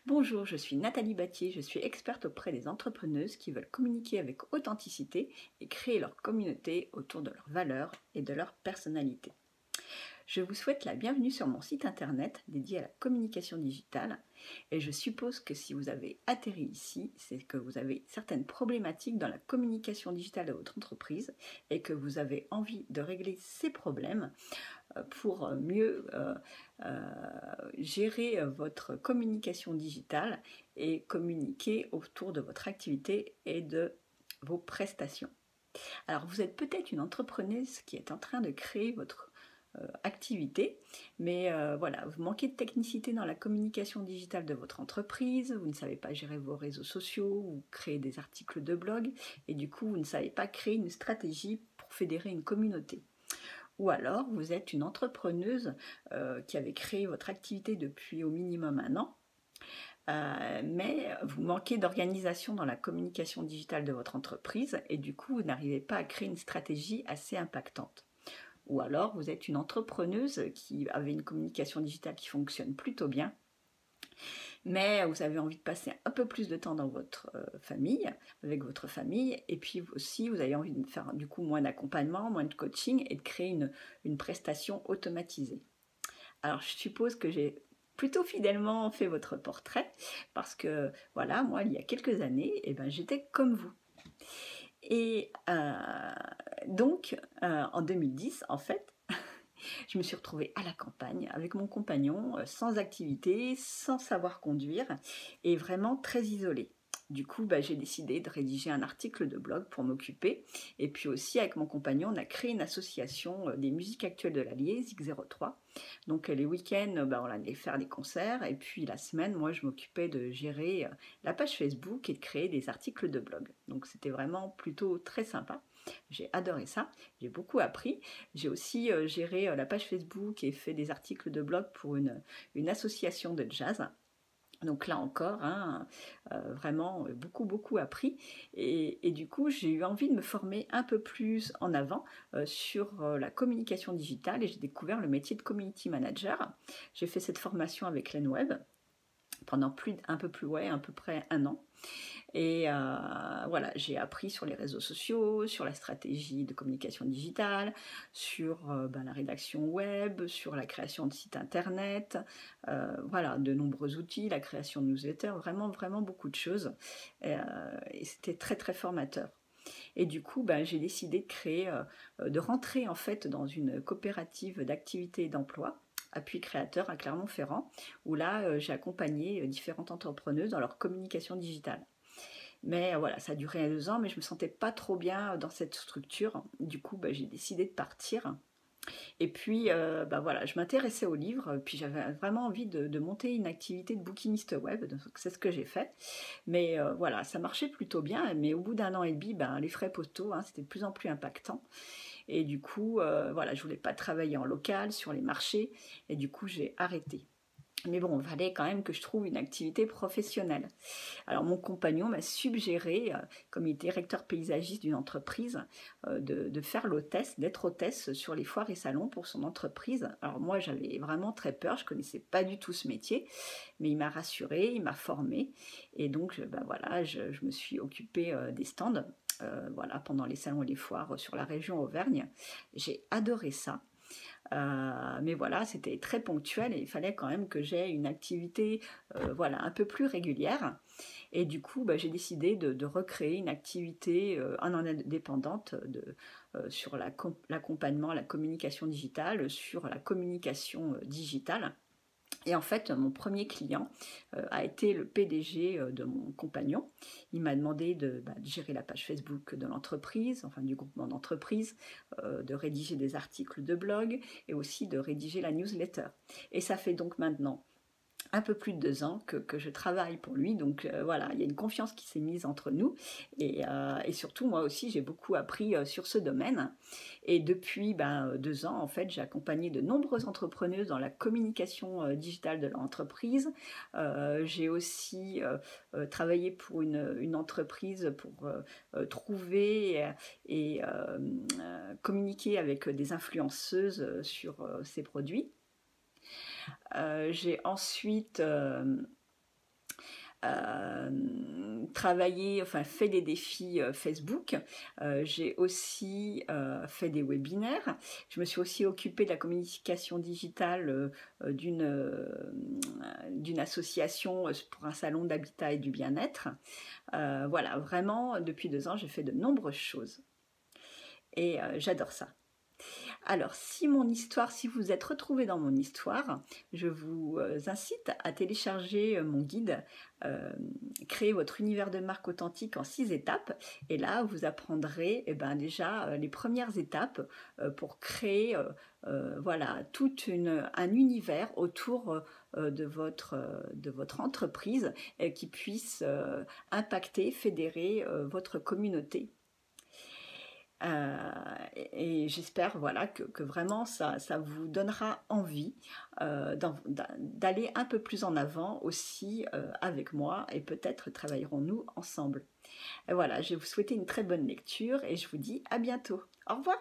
Bonjour, je suis Nathalie Battier, je suis experte auprès des entrepreneuses qui veulent communiquer avec authenticité et créer leur communauté autour de leurs valeurs et de leur personnalité. Je vous souhaite la bienvenue sur mon site internet dédié à la communication digitale et je suppose que si vous avez atterri ici, c'est que vous avez certaines problématiques dans la communication digitale de votre entreprise et que vous avez envie de régler ces problèmes pour mieux gérer votre communication digitale et communiquer autour de votre activité et de vos prestations. Alors vous êtes peut-être une entrepreneuse qui est en train de créer votre activité, mais voilà, vous manquez de technicité dans la communication digitale de votre entreprise, vous ne savez pas gérer vos réseaux sociaux, vous créez des articles de blog, et du coup vous ne savez pas créer une stratégie pour fédérer une communauté. Ou alors vous êtes une entrepreneuse qui avait créé votre activité depuis au minimum un an, mais vous manquez d'organisation dans la communication digitale de votre entreprise et du coup vous n'arrivez pas à créer une stratégie assez impactante. Ou alors vous êtes une entrepreneuse qui avait une communication digitale qui fonctionne plutôt bien, mais vous avez envie de passer un peu plus de temps dans votre famille, avec votre famille, et puis aussi vous avez envie de faire du coup moins d'accompagnement, moins de coaching et de créer une prestation automatisée. Alors je suppose que j'ai plutôt fidèlement fait votre portrait, parce que voilà, moi il y a quelques années, j'étais comme vous. Et donc en 2010, en fait, je me suis retrouvée à la campagne avec mon compagnon, sans activité, sans savoir conduire et vraiment très isolée. Du coup, j'ai décidé de rédiger un article de blog pour m'occuper. Et puis aussi, avec mon compagnon, on a créé une association des musiques actuelles de l'Allier, ZIC03. Donc les week-ends, on allait faire des concerts. Et puis la semaine, moi, je m'occupais de gérer la page Facebook et de créer des articles de blog. Donc c'était vraiment plutôt très sympa. J'ai adoré ça, j'ai beaucoup appris. J'ai aussi géré la page Facebook et fait des articles de blog pour une association de jazz. Donc là encore, vraiment beaucoup appris. Et du coup, j'ai eu envie de me former un peu plus en avant sur la communication digitale et j'ai découvert le métier de community manager. J'ai fait cette formation avec l'ENWeb pendant à peu près un an. Et voilà, j'ai appris sur les réseaux sociaux, sur la stratégie de communication digitale, sur la rédaction web, sur la création de sites internet, voilà, de nombreux outils, la création de newsletters, vraiment beaucoup de choses. Et c'était très formateur. Et du coup, j'ai décidé de créer, de rentrer en fait dans une coopérative d'activité et d'emploi, Appui Créateur à Clermont-Ferrand, où là, j'ai accompagné différentes entrepreneuses dans leur communication digitale. Mais voilà, ça a duré 2 ans, mais je me sentais pas trop bien dans cette structure. Du coup, j'ai décidé de partir. Et puis, voilà, je m'intéressais aux livres, puis j'avais vraiment envie de monter une activité de bouquiniste web, donc c'est ce que j'ai fait. Mais voilà, ça marchait plutôt bien, mais au bout d'un an et demi, les frais postaux, c'était de plus en plus impactant. Et du coup, voilà, je voulais pas travailler en local, sur les marchés, et du coup, j'ai arrêté. Mais bon, il fallait quand même que je trouve une activité professionnelle. Alors mon compagnon m'a suggéré, comme il est directeur paysagiste d'une entreprise, de faire l'hôtesse, d'être hôtesse sur les foires et salons pour son entreprise. Alors moi j'avais vraiment très peur, je connaissais pas du tout ce métier, mais il m'a rassurée, il m'a formée, et donc voilà, je me suis occupée des stands. Voilà, pendant les salons et les foires sur la région Auvergne. J'ai adoré ça. Mais voilà, c'était très ponctuel et il fallait quand même que j'aie une activité voilà, un peu plus régulière. Et du coup, j'ai décidé de recréer une activité en indépendante sur l'accompagnement, la communication digitale, sur la communication digitale. Et en fait, mon premier client a été le PDG de mon compagnon. Il m'a demandé de gérer la page Facebook de l'entreprise, enfin du groupement d'entreprise, de rédiger des articles de blog et aussi de rédiger la newsletter. Et ça fait donc maintenant un peu plus de 2 ans que je travaille pour lui, donc voilà, il y a une confiance qui s'est mise entre nous, et surtout moi aussi j'ai beaucoup appris sur ce domaine, et depuis 2 ans en fait j'ai accompagné de nombreuses entrepreneuses dans la communication digitale de leur entreprise. J'ai aussi travaillé pour une entreprise pour trouver et communiquer avec des influenceuses sur ces produits. J'ai ensuite travaillé, enfin fait des défis Facebook. J'ai aussi fait des webinaires. Je me suis aussi occupée de la communication digitale d'une association pour un salon d'habitat et du bien-être. Voilà, vraiment, depuis 2 ans, j'ai fait de nombreuses choses. Et j'adore ça. Alors, si vous êtes retrouvé dans mon histoire, je vous incite à télécharger mon guide Créer votre univers de marque authentique en 6 étapes. Et là, vous apprendrez déjà les premières étapes pour créer voilà, un univers autour de votre entreprise qui puisse impacter, fédérer votre communauté. Et j'espère voilà, que vraiment ça vous donnera envie d'aller un peu plus en avant aussi avec moi, et peut-être travaillerons-nous ensemble. Et voilà, je vais vous souhaiter une très bonne lecture et je vous dis à bientôt. Au revoir.